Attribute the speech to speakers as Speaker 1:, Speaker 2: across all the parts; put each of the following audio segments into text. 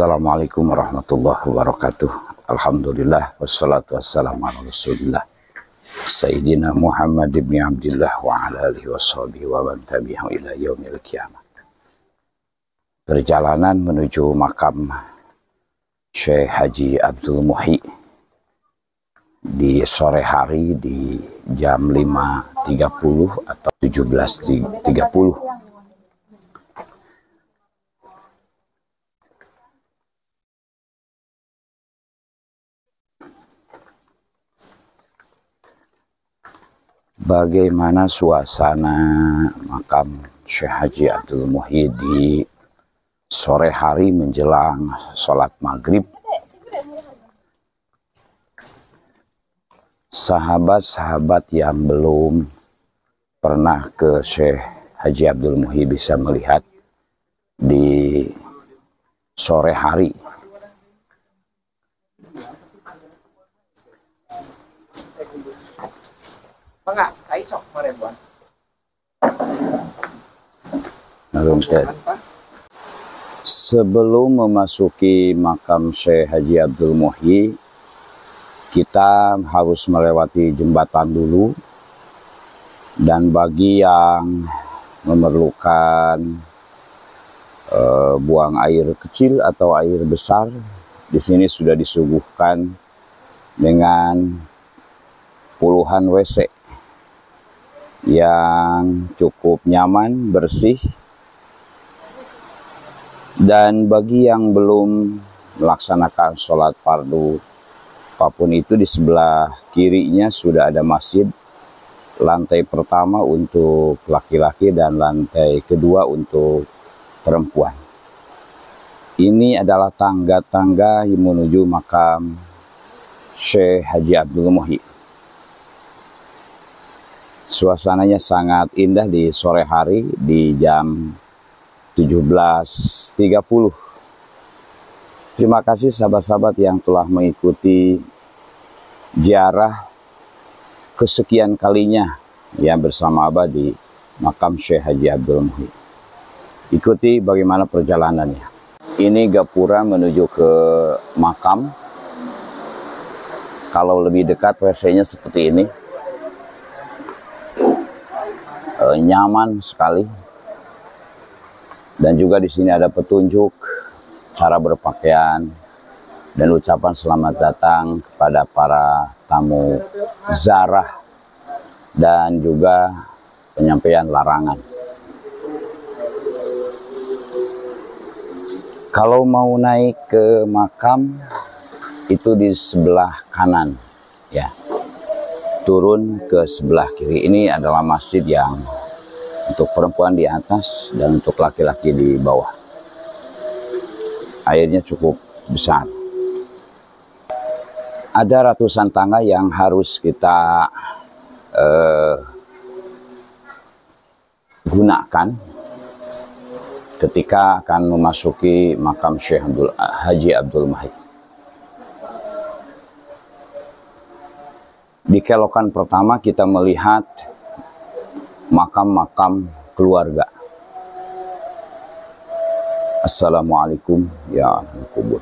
Speaker 1: Assalamualaikum warahmatullahi wabarakatuh. Alhamdulillah wassalatu wassalamu ala Rasulillah Sayyidina Muhammad ibn Abdillah wa ala alihi washabihi wa man tabi'ahu ila yaumil qiyamah. Perjalanan menuju makam Syekh Haji Abdul Muhyi di sore hari di jam 5.30 atau 17.30. Bagaimana suasana makam Syekh Haji Abdul Muhyi di sore hari menjelang sholat maghrib? Sahabat-sahabat yang belum pernah ke Syekh Haji Abdul Muhyi bisa melihat di sore hari. Sebelum memasuki makam Syekh Haji Abdul Muhyi, kita harus melewati jembatan dulu. Dan bagi yang memerlukan buang air kecil atau air besar, di sini sudah disuguhkan dengan puluhan WC yang cukup nyaman, bersih. Dan bagi yang belum melaksanakan sholat fardu apapun itu, di sebelah kirinya sudah ada masjid, lantai pertama untuk laki-laki dan lantai kedua untuk perempuan. Ini adalah tangga-tangga menuju makam Syekh Haji Abdul Muhyi. Suasananya sangat indah di sore hari di jam 17.30. Terima kasih sahabat-sahabat yang telah mengikuti ziarah kesekian kalinya yang bersama Abah di makam Syekh Haji Abdul Muhyi. Ikuti bagaimana perjalanannya. Ini gapura menuju ke makam. Kalau lebih dekat WC-nya seperti ini. Nyaman sekali. Dan juga di sini ada petunjuk cara berpakaian dan ucapan selamat datang kepada para tamu ziarah dan juga penyampaian larangan. Kalau mau naik ke makam itu di sebelah kanan, ya. Turun ke sebelah kiri. Ini adalah masjid yang untuk perempuan di atas dan untuk laki-laki di bawah. Airnya cukup besar. Ada ratusan tangga yang harus kita gunakan ketika akan memasuki makam Syekh Haji Abdul Muhyi. Di kelokan pertama kita melihat makam-makam keluarga. Assalamualaikum ya ahli kubur.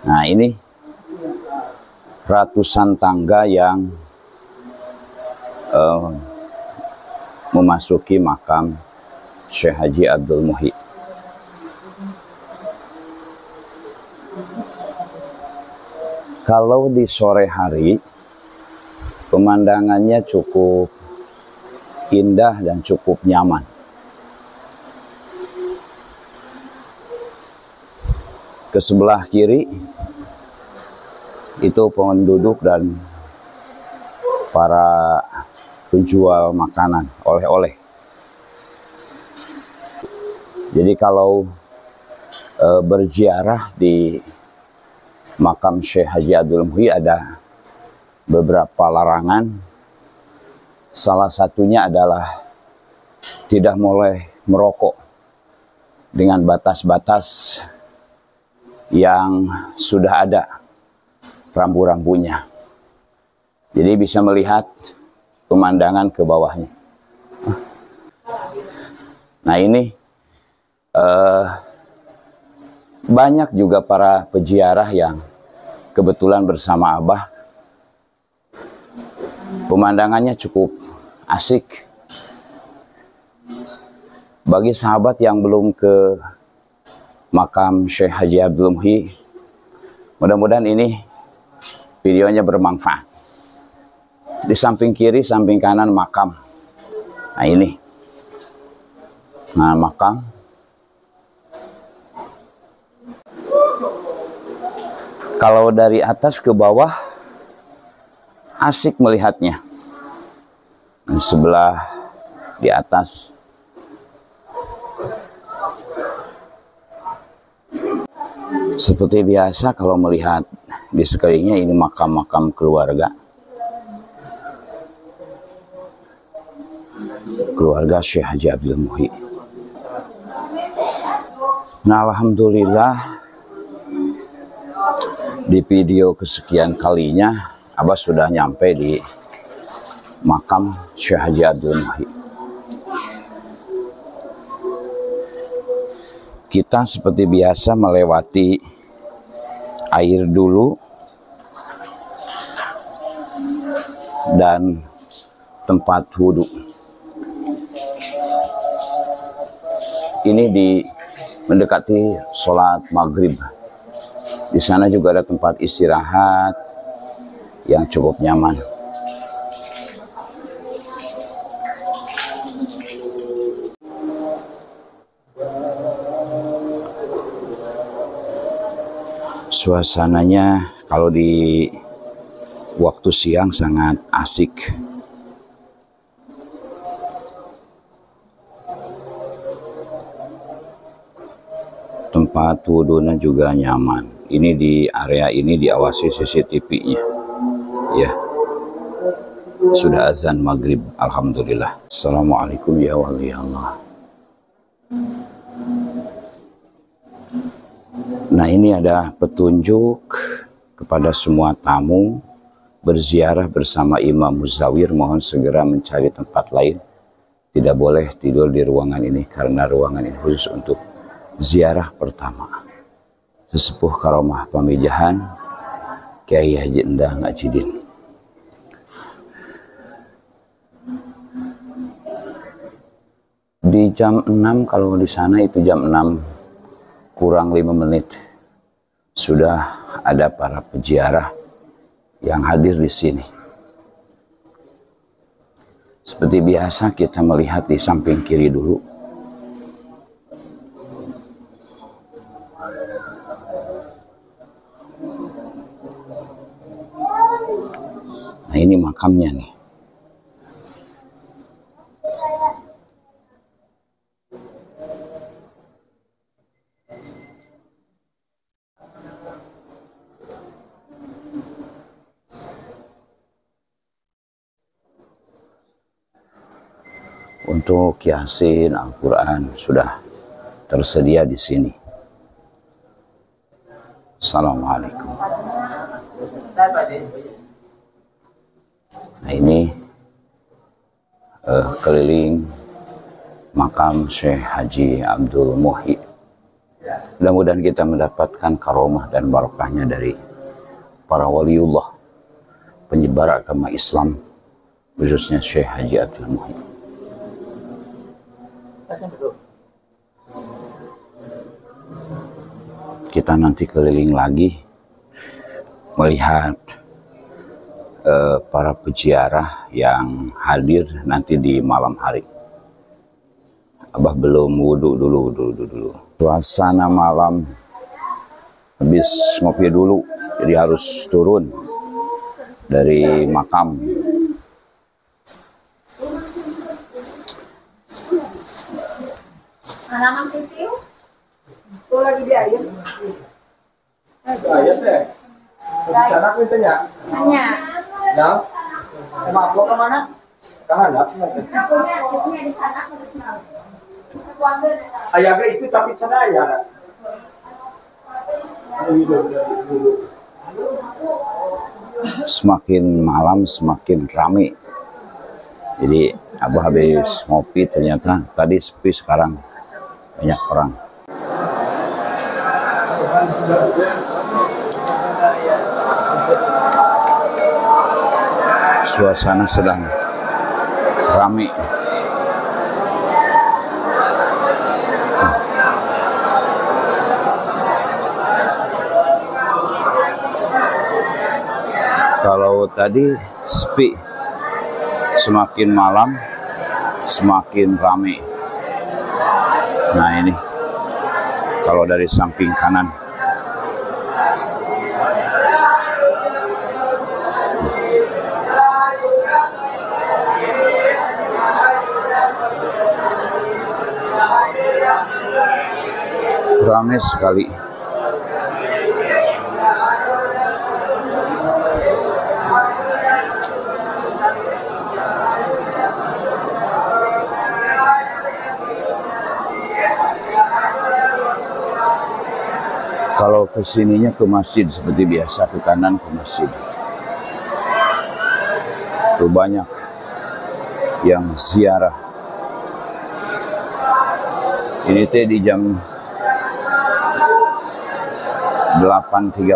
Speaker 1: Nah, ini ratusan tangga yang memasuki makam Syekh Haji Abdul Muhyi. Kalau di sore hari, pemandangannya cukup indah dan cukup nyaman. Ke sebelah kiri, itu penduduk dan para penjual makanan, oleh-oleh. Jadi kalau berziarah di makam Syekh Haji Abdul Muhyi ada beberapa larangan. Salah satunya adalah tidak boleh merokok dengan batas-batas yang sudah ada rambu-rambunya. Jadi bisa melihat pemandangan ke bawahnya. Nah ini banyak juga para peziarah yang kebetulan bersama Abah. Pemandangannya cukup asik. Bagi sahabat yang belum ke makam Syekh Haji Abdul Muhyi, mudah-mudahan ini videonya bermanfaat. Di samping kiri, samping kanan makam. Nah ini. Nah makam. Kalau dari atas ke bawah asik melihatnya. Di sebelah di atas. Seperti biasa kalau melihat di sekelilingnya ini makam-makam keluarga. Keluarga Syekh Haji Abdul Muhyi. Nah alhamdulillah di video kesekian kalinya Abah sudah nyampe di makam Syekh Haji Abdul Muhyi. Kita seperti biasa melewati air dulu dan tempat wudhu. Ini mendekati sholat maghrib. Di sana juga ada tempat istirahat yang cukup nyaman. Suasananya kalau di waktu siang sangat asik. Tempat wudhunya juga nyaman. Ini di area ini diawasi CCTV-nya. Ya. Sudah azan maghrib, alhamdulillah. Assalamualaikum ya wali Allah. Nah ini ada petunjuk kepada semua tamu berziarah bersama Imam Muzawir, mohon segera mencari tempat lain. Tidak boleh tidur di ruangan ini karena ruangan ini khusus untuk ziarah pertama. Sesepuh Karomah Pamijahan Kiai Haji Endang Acidin. Di jam 6, kalau di sana itu jam 6 kurang 5 menit sudah ada para peziarah yang hadir di sini. Seperti biasa kita melihat di samping kiri dulu. Nah ini makamnya nih. Untuk Yasin, Al-Quran sudah tersedia di sini. Assalamualaikum. Nah ini keliling makam Syekh Haji Abdul Muhyi. Mudah-mudahan kita mendapatkan karomah dan barokahnya dari para waliullah, penyebar agama Islam, khususnya Syekh Haji Abdul Muhyi. Kita nanti keliling lagi melihat para peziarah yang hadir nanti di malam hari. Abah belum wudhu dulu. Suasana malam, habis ngopi dulu, jadi harus turun dari makam.
Speaker 2: Halaman TV, itu lagi di air.
Speaker 3: Ayah teh, masih anak mintanya.
Speaker 2: Hanya.
Speaker 3: Nah, emang gua kemana? Ke handap.
Speaker 2: Akunya di sana, aku di sana. Aku ambil.
Speaker 3: Ayah itu tapi sana ya.
Speaker 1: Semakin malam semakin ramai Jadi Abah habis ngopi, ternyata tadi sepi, sekarang banyak orang. Suasana sedang ramai. Kalau tadi sepi, semakin malam semakin ramai. Nah ini kalau dari samping kanan. Ramai sekali. Kalau kesininya ke masjid seperti biasa, ke kanan ke masjid. Tuh banyak yang ziarah. Ini teh di jam 8.30.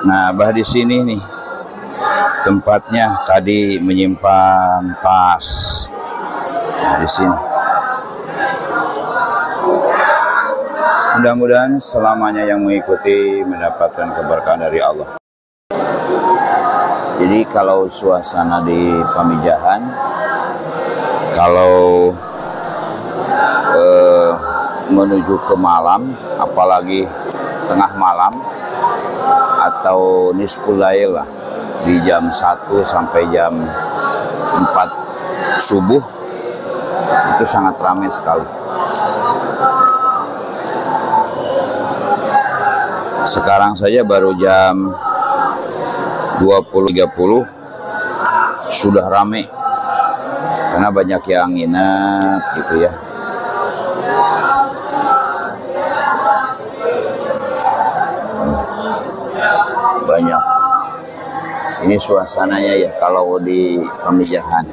Speaker 1: Nah, Abah di sini nih tempatnya tadi menyimpan tas. Nah, di sini. Mudah-mudahan selamanya yang mengikuti mendapatkan keberkahan dari Allah. Jadi kalau suasana di Pamijahan, kalau menuju ke malam, apalagi tengah malam atau nisful lail lah, di jam 1 sampai jam 4 subuh, itu sangat ramai sekali. Sekarang saja baru jam 20.30 sudah ramai karena banyak yang nginep gitu ya. Banyak. Ini suasananya ya kalau di Pamijahan.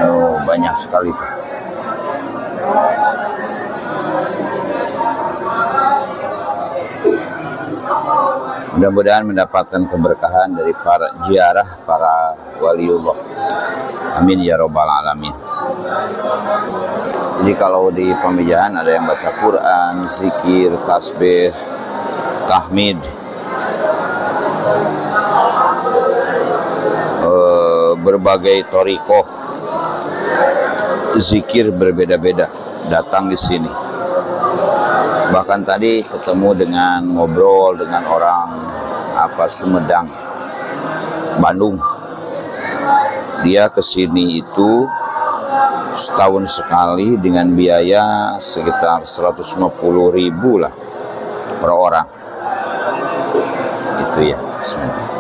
Speaker 1: Oh, banyak sekali tuh. Mudah-mudahan mendapatkan keberkahan dari para ziarah, para waliullah. Amin ya robbal alamin. Jadi kalau di Pamijahan ada yang baca Quran, zikir, tasbih, tahmid, berbagai thariqah, zikir berbeda-beda datang di sini. Bahkan tadi ketemu dengan ngobrol dengan orang Sumedang, Bandung. Dia kesini itu setahun sekali dengan biaya sekitar 150.000 lah per orang. Itu ya semua.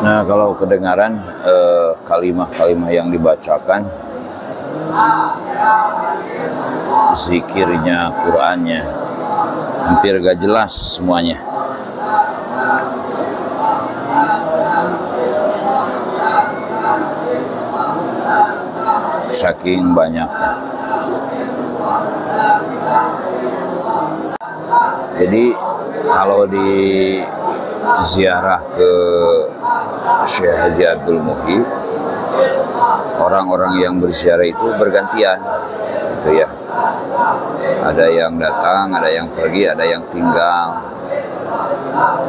Speaker 1: Nah, kalau kedengaran kalimah-kalimah yang dibacakan, zikirnya, Qur'annya, hampir gak jelas semuanya. Saking banyaknya. Jadi kalau di ziarah ke Syekh Haji Abdul Muhyi, orang-orang yang berziarah itu bergantian, gitu ya. Ada yang datang, ada yang pergi, ada yang tinggal.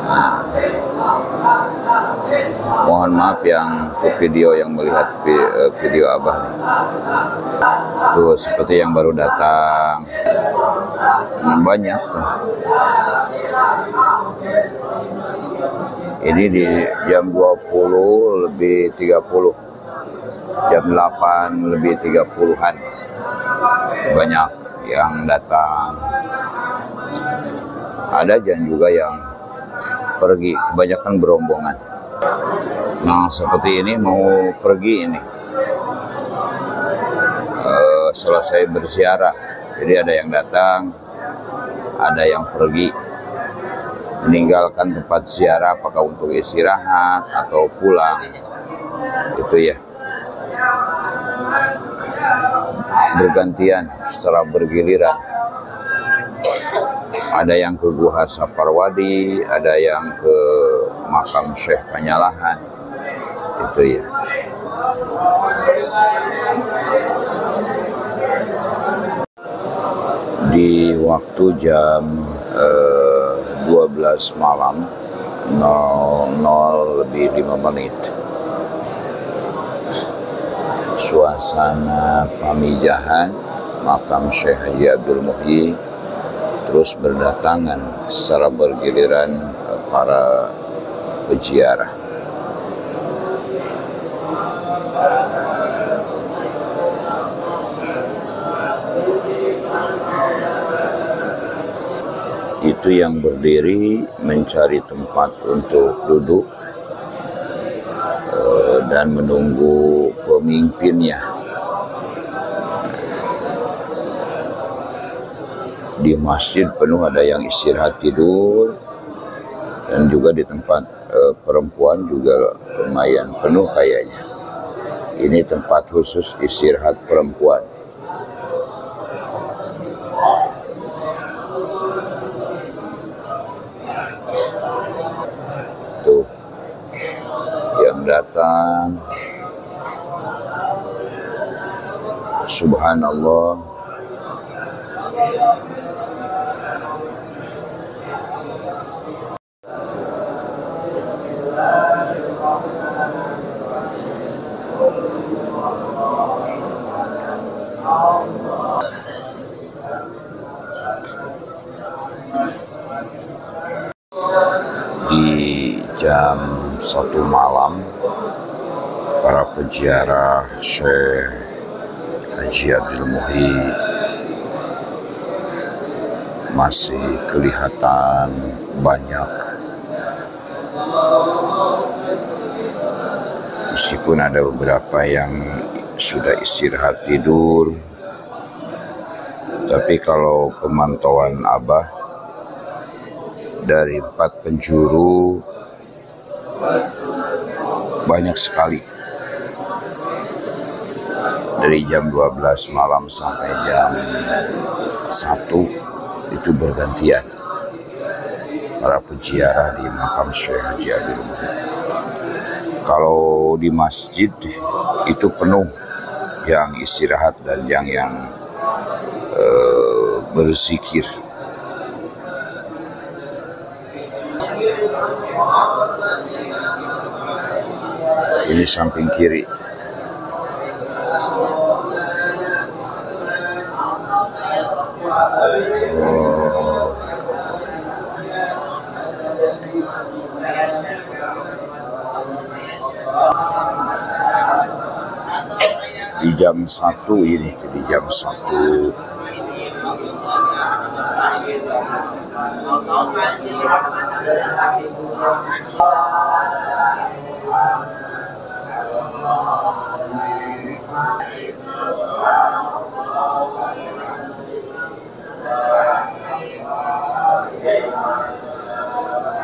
Speaker 1: Nah, mohon maaf yang ke video yang melihat video Abah nih. Tuh seperti yang baru datang. banyak tuh. Ini di jam 20 lebih 30, jam 8 lebih 30-an banyak yang datang. Ada juga yang pergi, kebanyakan berombongan. Nah seperti ini mau pergi ini, selesai berziarah, jadi ada yang datang, ada yang pergi, meninggalkan tempat ziarah apakah untuk istirahat atau pulang, itu ya, bergantian secara bergiliran. Ada yang ke Guha Saparwadi, ada yang ke makam Syekh Panyalahan, itu ya. Di waktu jam 12 malam 00 lebih 5 menit, suasana pamijahan makam Syekh Haji Abdul Muhyi terus berdatangan secara bergiliran para peziarah. Itu yang berdiri mencari tempat untuk duduk dan menunggu pemimpinnya. Di masjid penuh, ada yang istirahat tidur, dan juga di tempat perempuan juga lumayan penuh kayaknya. Ini tempat khusus istirahat perempuan. Tuh yang datang, subhanallah. Di jam 1 malam, para peziarah Syekh Haji Abdul Muhyi masih kelihatan banyak. Meskipun ada beberapa yang sudah istirahat tidur, tapi kalau pemantauan Abah dari 4 penjuru banyak sekali. Dari jam 12 malam sampai jam 1 itu bergantian para peziarah di makam Syekh Haji Abdul Muhyi. Kalau di masjid itu penuh yang istirahat dan yang berzikir. Ini samping kiri. Di jam 1 ini, di jam 1.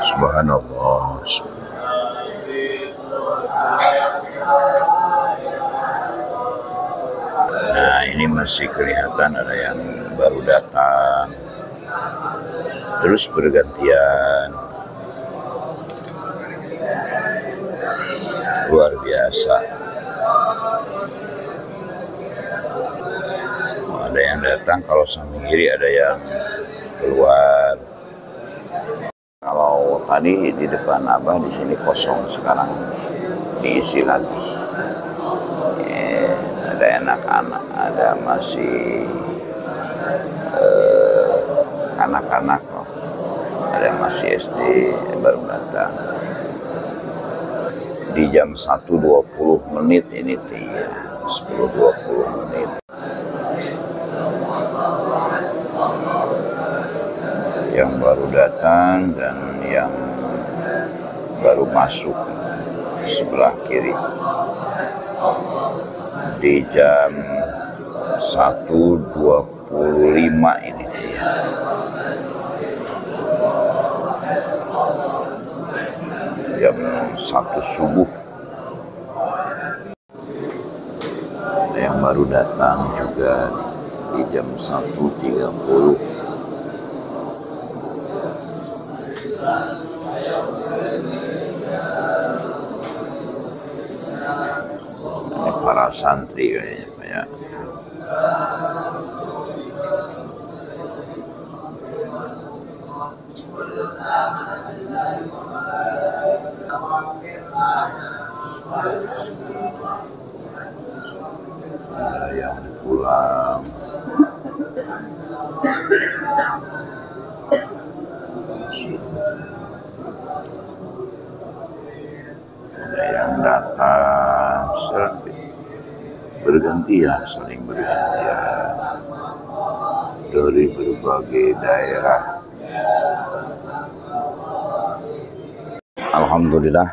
Speaker 1: Subhanallah. Nah, ini masih kelihatan ada yang baru datang, terus bergantian. Luar biasa. Ada yang datang, kalau samping kiri ada yang keluar. Kalau tadi di depan Abah di sini kosong, sekarang diisi lagi. Ada anak-anak, ada masih anak-anak, ada yang masih SD yang baru datang. Di jam 1.20 menit ini ya, 10.20 menit. Yang baru datang dan yang baru masuk sebelah kiri. Di jam 1.25 ini dia. Jam 1 subuh. Ada yang baru datang juga di jam 1.30. Ini para santri kayaknya banyak. Ada yang pulang. Ada yang datang, bergantian, saling bergantian dari berbagai daerah. Alhamdulillah,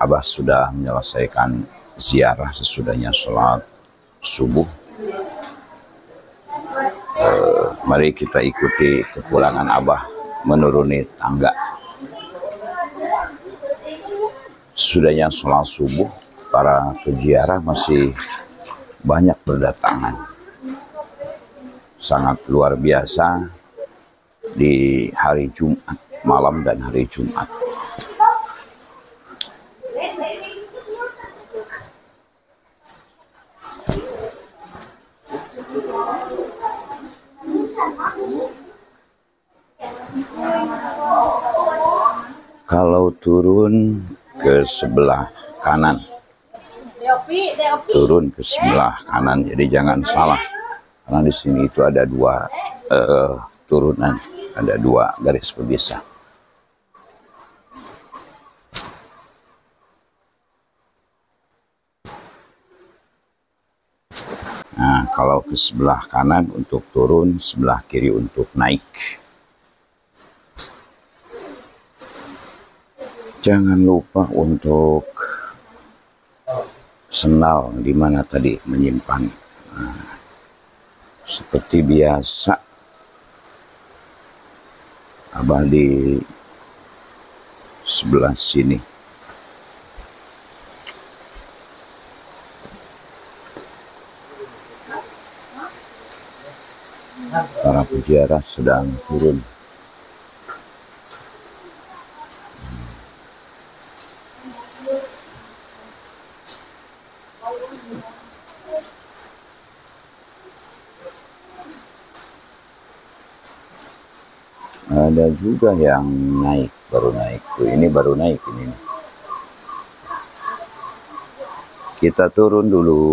Speaker 1: Abah sudah menyelesaikan ziarah sesudahnya sholat subuh. Mari kita ikuti kepulangan Abah menuruni tangga. Sesudahnya sholat subuh, para peziarah masih banyak berdatangan. Sangat luar biasa di hari Jumat malam dan hari Jumat. Kalau turun ke sebelah kanan, turun ke sebelah kanan, jadi jangan salah, karena di sini itu ada dua turunan, ada dua garis pemisah. Nah, kalau ke sebelah kanan untuk turun, sebelah kiri untuk naik. Jangan lupa untuk sendal di mana tadi menyimpan. Nah, seperti biasa, Abah di sebelah sini. Para peziarah sedang turun. Ada juga yang naik, baru naik. Ini baru naik ini. Kita turun dulu.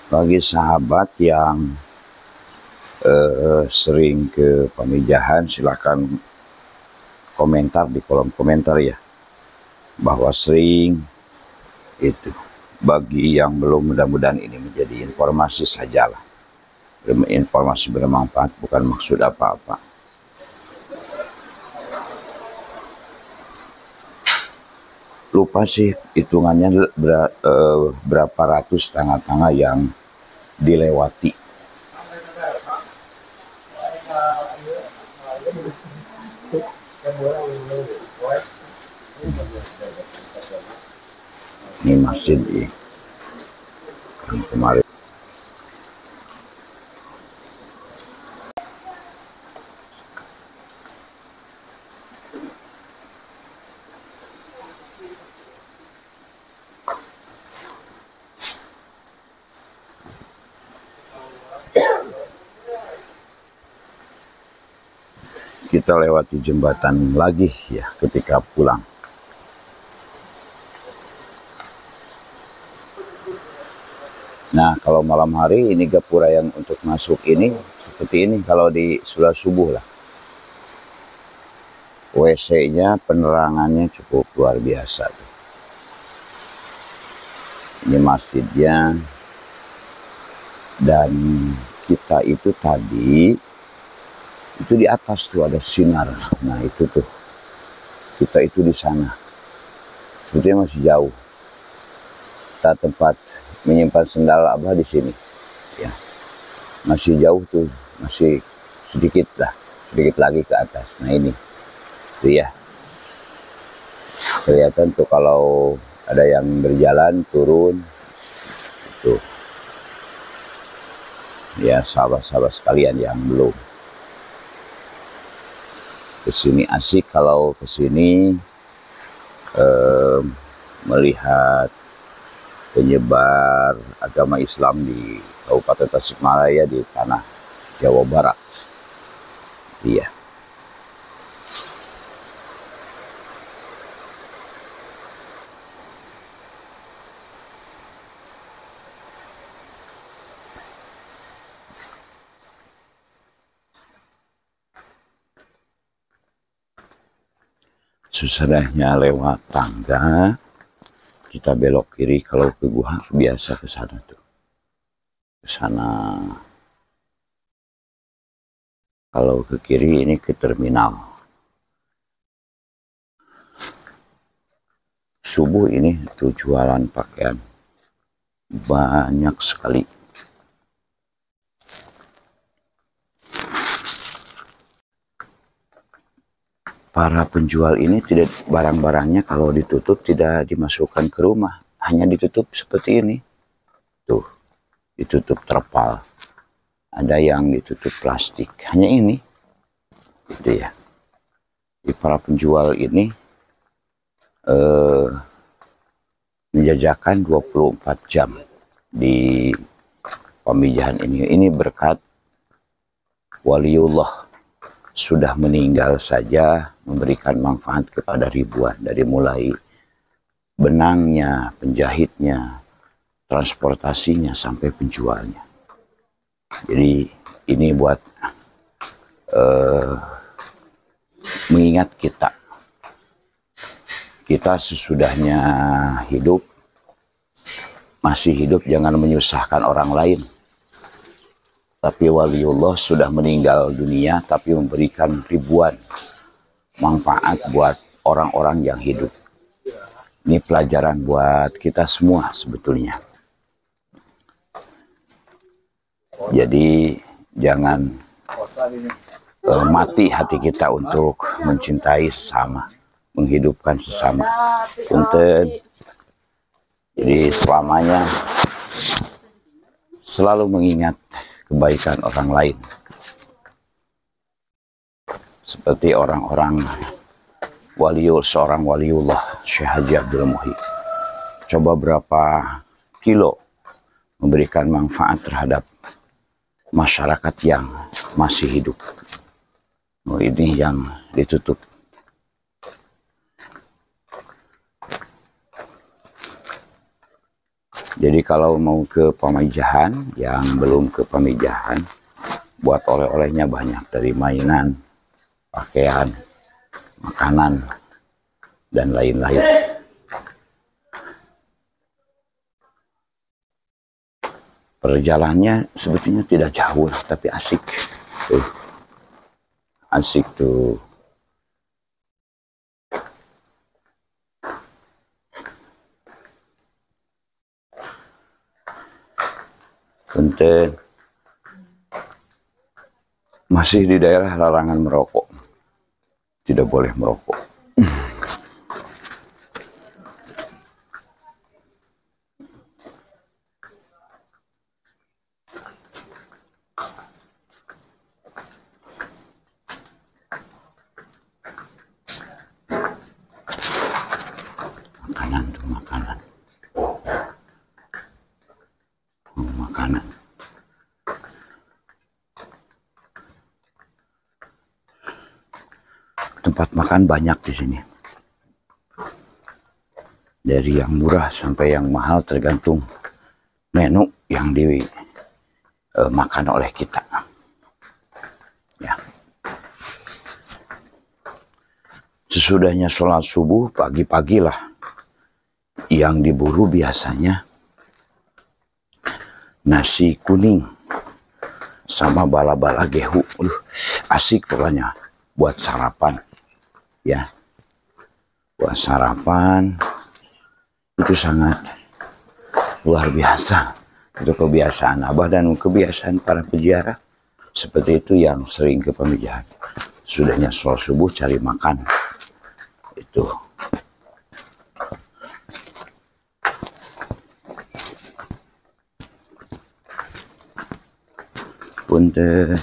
Speaker 1: Bagi sahabat yang sering ke Pamijahan, silakan komentar di kolom komentar ya, bahwa sering itu. Bagi yang belum, mudah-mudahan ini menjadi informasi sajalah, informasi bermanfaat, bukan maksud apa-apa. Lupa sih hitungannya berapa ratus tangga-tangga yang dilewati. Ini masih di kemarin. Kita lewati jembatan lagi ya ketika pulang. Nah, kalau malam hari ini gapura yang untuk masuk ini seperti ini kalau di sholat subuh lah. WC-nya penerangannya cukup luar biasa tuh. Ini masjidnya. Dan kita itu tadi itu di atas tuh ada sinar. Nah, itu tuh. Kita itu di sana. Sebetulnya masih jauh. Kita tempat menyimpan sendal Abah di sini. Ya. Masih jauh tuh, masih sedikit lah, sedikit lagi ke atas. Nah, ini. Tuh ya. Kelihatan tuh kalau ada yang berjalan turun. Tuh. Ya, sahabat-sahabat sekalian yang belum kesini asik kalau kesini melihat penyebar agama Islam di Kabupaten Tasikmalaya di tanah Jawa Barat. Iya. Susahnya lewat tangga, kita belok kiri kalau ke gua biasa ke sana tuh. Ke sana. Kalau ke kiri ini ke terminal. Subuh ini tuh jualan pakaian banyak sekali. Para penjual ini tidak, barang-barangnya kalau ditutup tidak dimasukkan ke rumah, hanya ditutup seperti ini. Tuh, ditutup terpal. Ada yang ditutup plastik, hanya ini. Gitu ya. Di para penjual ini menjajakan 24 jam di pemijahan ini. Ini berkat waliullah sudah meninggal saja memberikan manfaat kepada ribuan, dari mulai benangnya, penjahitnya, transportasinya sampai penjualnya. Jadi ini buat mengingat kita sesudahnya hidup, masih hidup jangan menyusahkan orang lain. Tapi waliullah sudah meninggal dunia tapi memberikan ribuan manfaat buat orang-orang yang hidup. Ini pelajaran buat kita semua sebetulnya. Jadi jangan mati hati kita untuk mencintai sesama, menghidupkan sesama. Punten. Jadi selamanya selalu mengingat kebaikan orang lain. Seperti orang-orang seorang waliullah Syekh Haji Abdul Muhi. Coba berapa kilo memberikan manfaat terhadap masyarakat yang masih hidup. Oh, ini yang ditutup. Jadi kalau mau ke pemijahan, yang belum ke pemijahan, buat oleh-olehnya banyak. Dari mainan, pakaian, makanan, dan lain-lain. Perjalanannya sebetulnya tidak jauh, tapi asik. Tuh. Asik tuh. Punten. Masih di daerah larangan merokok. Tidak boleh merokok. Makanan tuh makanan. Makanan. Tempat makan banyak di sini. Dari yang murah sampai yang mahal tergantung menu yang dimakan oleh kita. Ya. Sesudahnya sholat subuh, pagi-pagilah yang diburu biasanya nasi kuning sama bala-bala gehu. Asik pokoknya buat sarapan. Ya, buat sarapan itu sangat luar biasa. Itu kebiasaan Abah dan kebiasaan para peziarah seperti itu yang sering ke pemijahan. Sudahnya sholat subuh cari makan. Itu punten.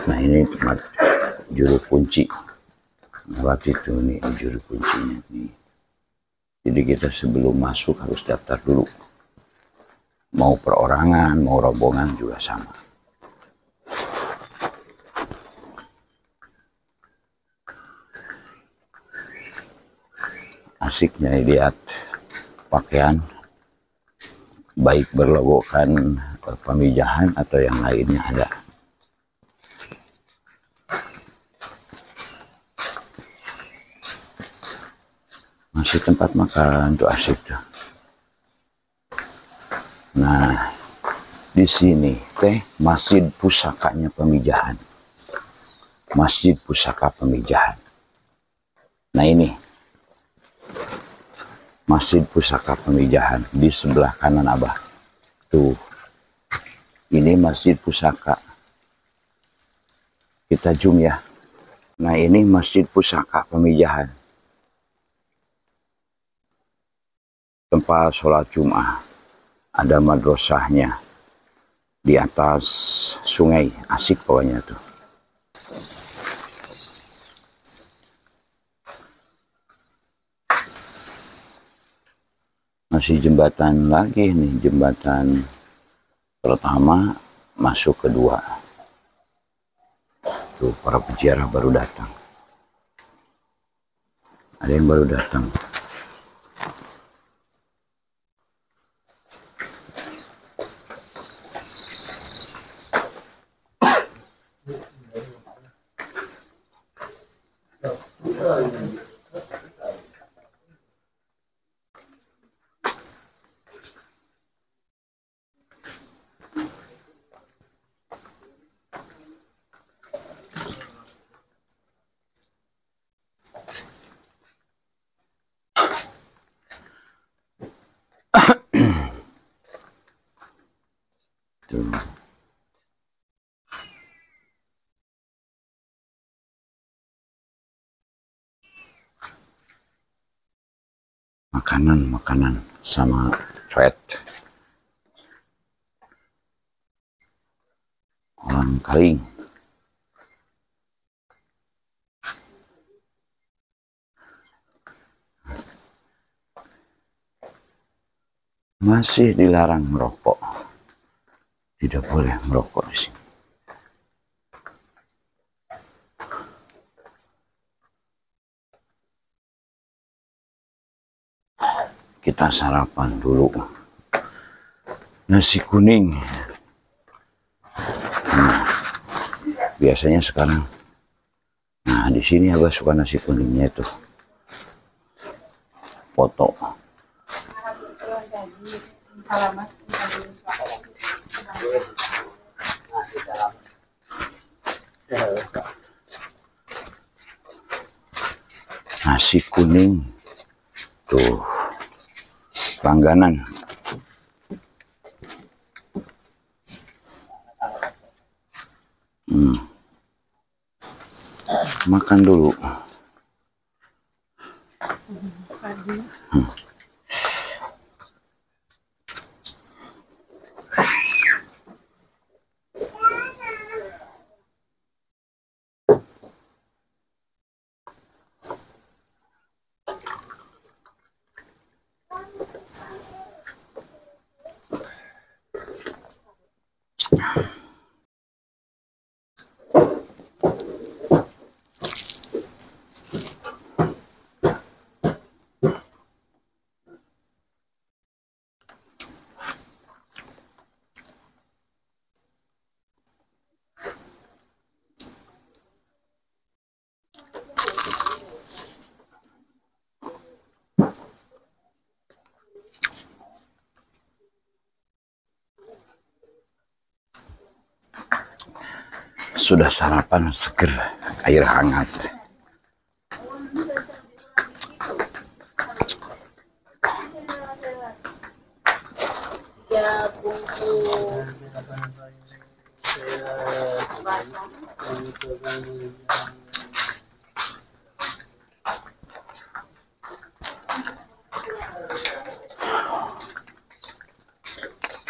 Speaker 1: Nah, ini tempat juru kunci. Lewat itu nih juru kuncinya nih. Jadi kita sebelum masuk harus daftar dulu. Mau perorangan, mau rombongan juga sama. Asiknya lihat pakaian baik berlogokan pemijahan atau yang lainnya ada. Masih tempat makan tuh asik tuh. Nah, di sini teh masjid pusakanya pemijahan. Masjid pusaka pemijahan. Nah, ini Masjid Pusaka Pemijahan di sebelah kanan Abah. Tuh. Ini Masjid Pusaka. Kita zoom ya. Nah, ini Masjid Pusaka Pemijahan. Tempat sholat Jum'ah. Ada madrasahnya. Di atas sungai. Asik pokoknya tuh. Masih jembatan lagi nih, jembatan pertama masuk kedua. Tuh para peziarah baru datang. Ada yang baru datang. Tuh. Makanan sama cuet. Kolang kaling. Masih dilarang merokok. Tidak boleh merokok di sini. Kita sarapan dulu. Nasi kuning. Nah, biasanya sekarang. Nah, di sini Abah suka nasi kuningnya itu. Foto. Nasi kuning tuh langganan. Makan dulu. sudah sarapan seger air hangat.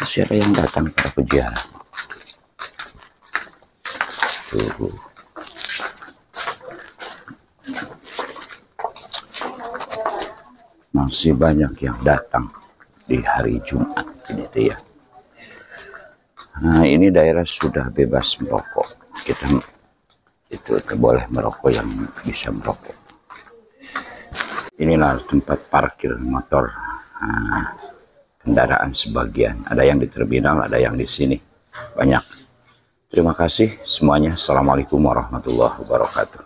Speaker 1: Masih ada yang datang para peziarah. Tuh. Masih banyak yang datang di hari Jumat ini tuh ya. Nah, ini daerah sudah bebas merokok. Kita itu boleh merokok yang bisa merokok. Inilah tempat parkir motor. Nah, kendaraan sebagian. Ada yang di terminal, ada yang di sini. Banyak. Terima kasih semuanya. Assalamualaikum warahmatullahi wabarakatuh.